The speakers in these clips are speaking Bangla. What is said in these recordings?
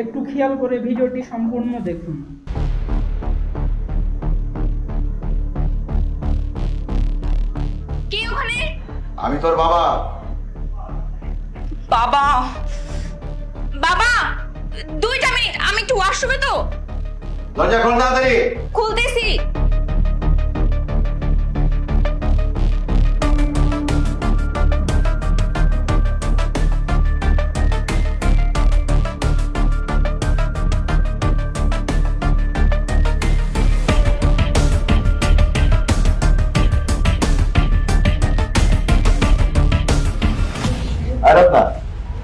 একটু খেয়াল করে ভিডিওটি সম্পূর্ণ দেখুন। কে ওখানে? আমি তোর বাবা। বাবা, বাবা 2টা মিনিট, আমি একটু ওয়াশরুমে। তো দরজা খোল তাড়াতাড়ি। খুলতেছি। আর না,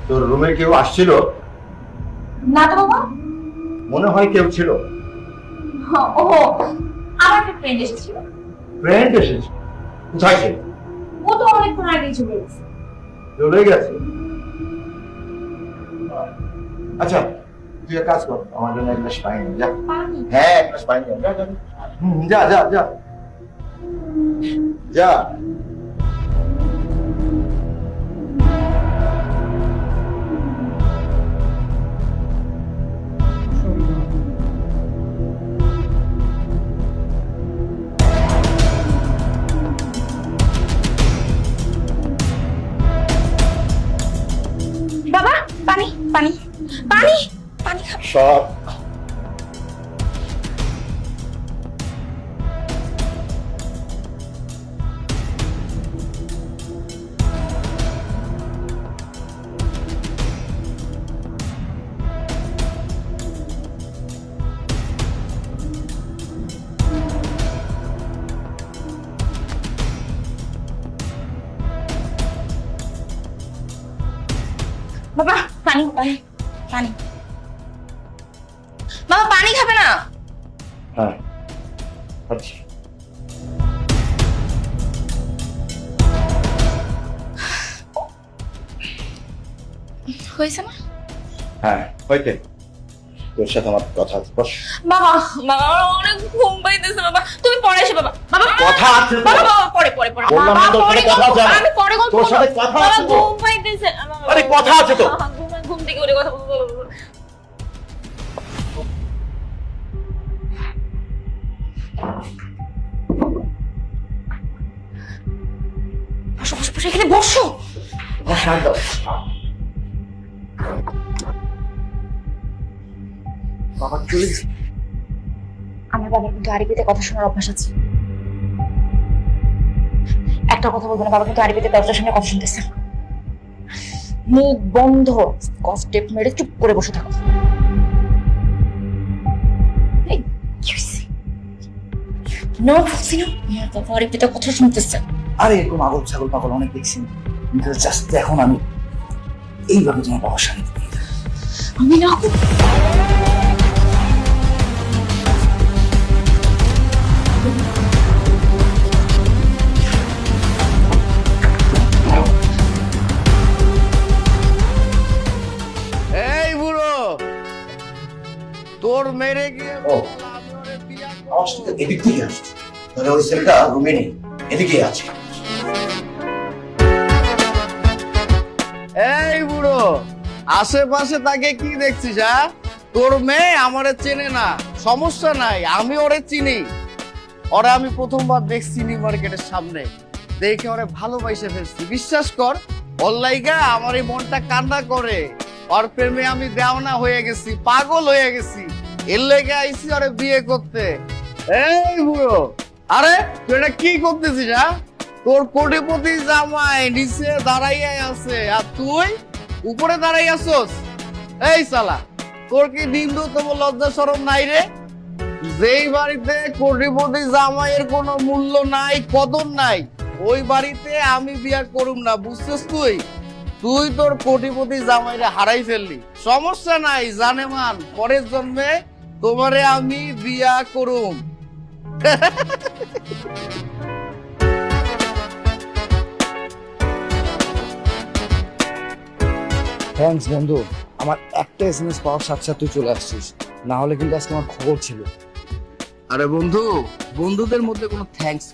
তোর রুমে কেউ আসছিল? না তো বাবা। মনে হয় কেউ ছিল। ও, আমার একটা ফ্রেন্ড এসেছিল। ফ্রেন্ড এসেছে? কোথায় সে? ও তো অনেকক্ষণ আগেই চলে গেছে। চলে গেছে? আচ্ছা, তুই এক কাজ কর, আমার জন্য এক গ্লাস পানি নিয়ে যা। পানি? হ্যাঁ, এক গ্লাস পানি নিয়ে যা, যা। যা যা যা যা। বাবা পানি পানি পানি পানি খাবে? সব বাবা পানি পানি পানি। বাবা পানি খাবে না? হ্যাঁ আচ্ছা। হয়েছে না? হ্যাঁ হইতে, তোর সাথে আমার কথা আছে। বস। বাবা বাবা আমার অনেক ঘুম পাইতেছে। বাবা তুমি পরে এসো। বাবা বাবা কথা আছে তো? বাবা বাবা পরে পরে পরে বললাম না তোর সাথে কথা আছে। আমি পরে গল্প তোর সাথে করবো। কথা বাবা আছে তো? ঘুম পাইতেছে। আরে কথা আছে তো? ঘুম থেকে উঠে কথা বলবো। বসো বসো বসো, এখানে বসো। শান্ত। বাবা চলে গেছে? আমার বাবার কিন্তু আরবিতে কথা শোনার অভ্যাস আছে। একটা কথা বলবো না, বাবা কিন্তু আরবিতে দরজার সামনে কথা শুনতেছে। মুখ বন্ধ, স্টেপ মেরে চুপ করে বসে থাকো। এই, কি হইছে? না বলছি না, আমার বাবা আরবিতে কথা শুনতেছে। আরে এরকম আগল ছাগল পাগল অনেক দেখছি, কিন্তু জাস্ট এখন আমি এইভাবে তোমার বাবার সামনে আমি না এই বুড়ো, তোর মেরে গিয়ে ও, আওয়াজটা এদিক থেকে আসছে। তাহলে ওই ছেলেটা রুমে নেই, এদিকে আছে। এই বুড়ো, আশেপাশে তাকে কি দেখছিস? হ্যাঁ, তোর মেয়ে আমারে চেনে না, সমস্যা নাই, আমি ওরে চিনি। ওরে আমি প্রথমবার দেখছি নিউ মার্কেটের সামনে, দেখে ওরে ভালোবাসে ফেলছি। বিশ্বাস কর, ওর লাইগা আমার এই মনটা কান্না করে। ওর প্রেমে আমি দেওয়ানা হয়ে গেছি, পাগল হয়ে গেছি। এর লেগে আইছি ওরে বিয়ে করতে। এই বুড়ো, আরে তুই এটা কি করতেছিস? হ্যাঁ, তোর কোটিপতি জামাই নিচে দাঁড়াইয়া আছে আর তুই উপরে দাঁড়াই আসোস। এই শালা, তোর কি নিন্দু তোমার লজ্জা শরম নাই রে? যেই বাড়িতে কোটিপতি জামাইয়ের কোনো মূল্য নাই, কদর নাই, ওই বাড়িতে আমি বিয়া করুম না, বুঝছিস? তুই তুই তোর কোটিপতি জামাইরে হারাই ফেললি। সমস্যা নাই, জানে মান, পরের জন্মে তোমারে আমি বিয়া করুম। থ্যাঙ্কস বন্ধু, আমার একটা এসএমএস পাওয়ার সাথে সাথে তুই চলে আসছিস, না হলে কিন্তু আজকে আমার খবর ছিল। আরে বন্ধু, বন্ধুদের মধ্যে কোনো থ্যাঙ্কস